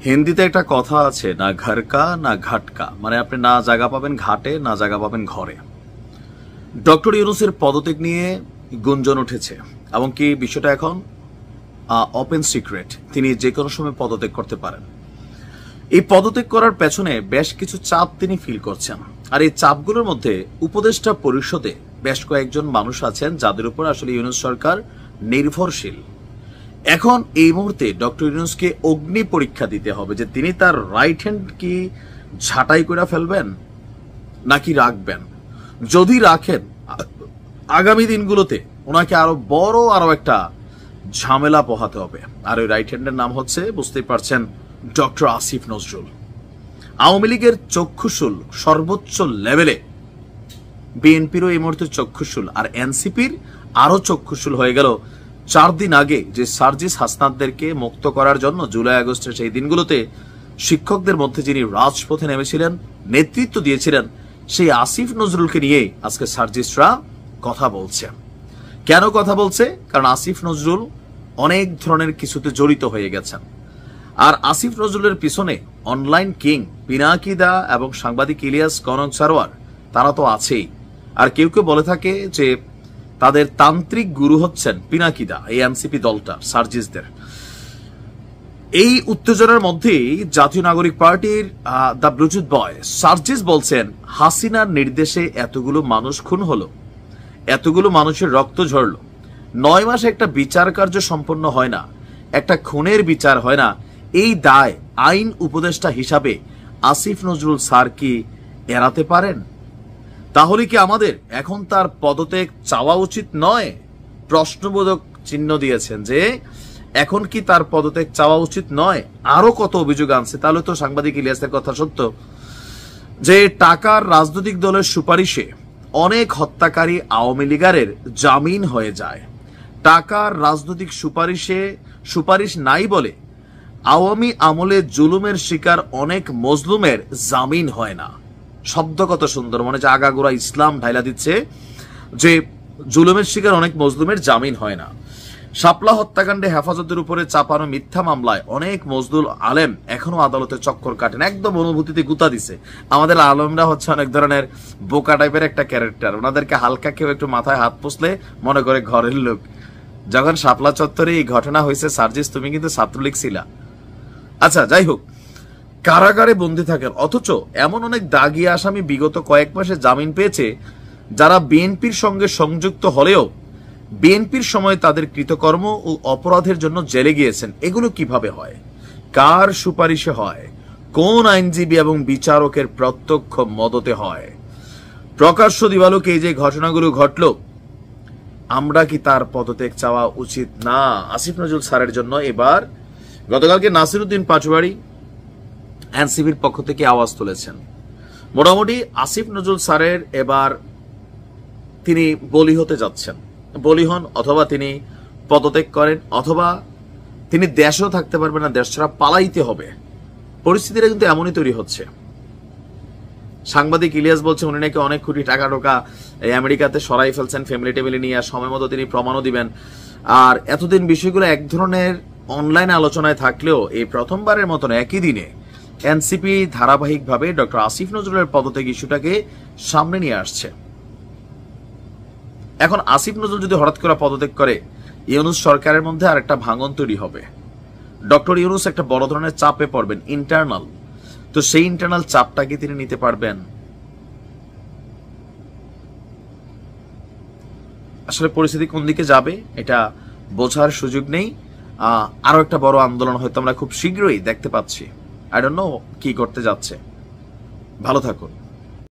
হিন্দিতে একটা কথা আছে, না ঘরকা না ঘাটকা, মানে আপনি না জায়গা পাবেন ঘাটে না জায়গা পাবেন ঘরে। ডক্টর ইউনূসের পদত্যাগ নিয়ে গুঞ্জন উঠেছে এবং কি বিষয়টা এখন ওপেন সিক্রেট, তিনি যে কোনো সময় পদত্যাগ করতে পারেন। এই পদত্যাগ করার পেছনে বেশ কিছু চাপ তিনি ফিল করছেন, আর এই চাপগুলোর মধ্যে উপদেষ্টা পরিষদে বেশ কয়েকজন মানুষ আছেন যাদের উপর আসলে ইউনূস সরকার নির্ভরশীল। এখন এই মুহূর্তে ডক্টর ইউনূসকে অগ্নি পরীক্ষা দিতে হবে যে তিনি তার রাইট হ্যান্ড কি ঝাঁটাই করে ফেলবেন নাকি রাখবেন। যদি রাখেন, আগামী দিনগুলোতে ওনাকে আরো একটা ঝামেলা পোহাতে হবে। আর ওই রাইট হ্যান্ডের নাম হচ্ছে, বুঝতেই পারছেন, ডক্টর আসিফ নজরুল। আওয়ামী লীগের চক্ষুশুল সর্বোচ্চ লেভেলে, বিএনপিরও এই মুহূর্তে চক্ষুশুল, আর এনসিপির আরো চক্ষুশুল হয়ে গেল 4 দিন আগে যে সার্জিস হাসনাতদেরকে মুক্ত করার জন্য জুলাই আগস্টের সেই দিনগুলোতে শিক্ষকদের মধ্যে যিনি রাজপথে নেমেছিলেন, নেতৃত্ব দিয়েছিলেন, সেই আসিফ নজরুলকে নিয়ে আজকে সার্জিসরা কথা বলছে। কেন কথা বলছে? কারণ আসিফ নজরুল অনেক ধরনের কিছুতে জড়িত হয়ে গেছেন। আর আসিফ নজরুলের পিছনে অনলাইন কিং পিনাকি দা এবং সাংবাদিক ইলিয়াস কনক সারোয়ার, তারা তো আছেই। আর কেউ কেউ বলে থাকে যে তাদের তান্ত্রিক গুরু হচ্ছেন পিনাকি দা, এই এনসিপি দলটা সার্জিসদের। এই উত্তেজনার মধ্যেই জাতীয় নাগরিক পার্টির দ্য ব্লুটুথ বয় সার্জিস বলছেন, হাসিনার নির্দেশে এতগুলো মানুষ খুন হলো, এতগুলো মানুষের রক্ত ঝরলো, 9 মাসে একটা বিচার কার্য সম্পন্ন হয় না, একটা খুনের বিচার হয় না, এই দায় আইন উপদেষ্টা হিসাবে আসিফ নজরুল স্যার কি এড়াতে পারেন? তাহলে কি আমাদের এখন তার পদত্যাগ চাওয়া উচিত নয়? প্রশ্নবোধক চিহ্ন দিয়েছেন যে এখন কি তার পদত্যাগ চাওয়া উচিত নয়? আরো কত অভিযোগ আনছে। তাহলে তো সাংবাদিক ইলিয়াসের কথা সত্য যে টাকার রাজনৈতিক দলের সুপারিশে অনেক হত্যাকারী আওয়ামী লীগারের জামিন হয়ে যায়। টাকার রাজনৈতিক সুপারিশ নাই বলে আওয়ামী আমলে জুলুমের শিকার অনেক মজলুমের জামিন হয় না। শব্দ কত সুন্দর, মানে যে আগাগোড়া ইসলাম ঢাইলা দিচ্ছে যে জুলুমের শিকার অনেক মজলুমের জামিন হয় না। শাপলা হত্যাকাণ্ডে হেফাজতের উপরে চাপানো মিথ্যা মামলায় অনেক মজদুর আলেম এখনো আদালতে চক্কর কাটেন, একদম অনুভূতিতে গুতা দিছে। আমাদের আলেমরা হচ্ছে অনেক ধরনের বোকা টাইপের একটা ক্যারেক্টার, ওনাদেরকে হালকা কেউ একটু মাথায় হাত পুষলে মনে করে ঘরের লোক। যখন শাপলা চত্বরে এই ঘটনা হয়েছে, সার্জিস তুমি কিন্তু ছাত্রলীগ ছিলা। আচ্ছা, যাই হোক, কারাগারে বন্দী থাকেন, অথচ এমন অনেক দাগী আসামি বিগত কয়েক মাসে জামিন পেয়েছে যারা বিএনপির সঙ্গে সংযুক্ত হলেও বিএনপির সময় তাদের কৃতকর্ম ও অপরাধের জন্য জেলে গিয়েছেন। এগুলো কিভাবে হয়? কার সুপারিশে হয়? কোন আইনজীবী এবং বিচারকের প্রত্যক্ষ মদতে হয়? প্রকাশ্য দিবালোকে এই যে ঘটনাগুলো ঘটল, আমরা কি তার পদত্যাগ চাওয়া উচিত না? আসিফ নজরুল স্যারের জন্য এবার গতকালকে নাসিরউদ্দিন পাটোয়ারি এনসিপির পক্ষ থেকে আওয়াজ তুলেছেন। মোটামুটি আসিফ নজরুল স্যারের এবার তিনি বলি হতে যাচ্ছেন। বলি হন, অথবা তিনি পদত্যাগ করেন, অথবা তিনি দেশেও থাকতে পারবেন না, দেশ ছাড়া পালাইতে হবে। পরিস্থিতিটা কিন্তু এমনই তৈরি হচ্ছে। সাংবাদিক ইলিয়াস বলছে উনি নাকি অনেক কোটি টাকা টোকা আমেরিকাতে সরাই ফেলছেন ফ্যামিলি টেবিলে নিয়ে, আর সময় মতো তিনি প্রমাণও দিবেন। আর এতদিন বিষয়গুলো এক ধরনের অনলাইন আলোচনায় থাকলেও এই প্রথমবারের মতন একই দিনে এনসিপি ধারাবাহিকভাবে ডক্টর আসিফ নজরুলের পদত্যাগ ইস্যুটাকে সামনে নিয়ে আসছে। এখন আসিফ নজরুল যদি হঠাৎ করে পদত্যাগ করে, ইউনূস সরকারের মধ্যে আর একটা ভাঙন তৈরি হবে। ডক্টর ইউনূস একটা বড় ধরনের চাপে পড়বেন, ইন্টারনাল। তো সেই ইন্টারনাল চাপটাকে তিনি নিতে পারবেন? আসলে পরিস্থিতি কোন দিকে যাবে এটা বোঝার সুযোগ নেই। আরো একটা বড় আন্দোলন হয়তো আমরা খুব শীঘ্রই দেখতে পাচ্ছি। আই ডোন্ট নো কি করতে যাচ্ছে। ভালো থাকুন।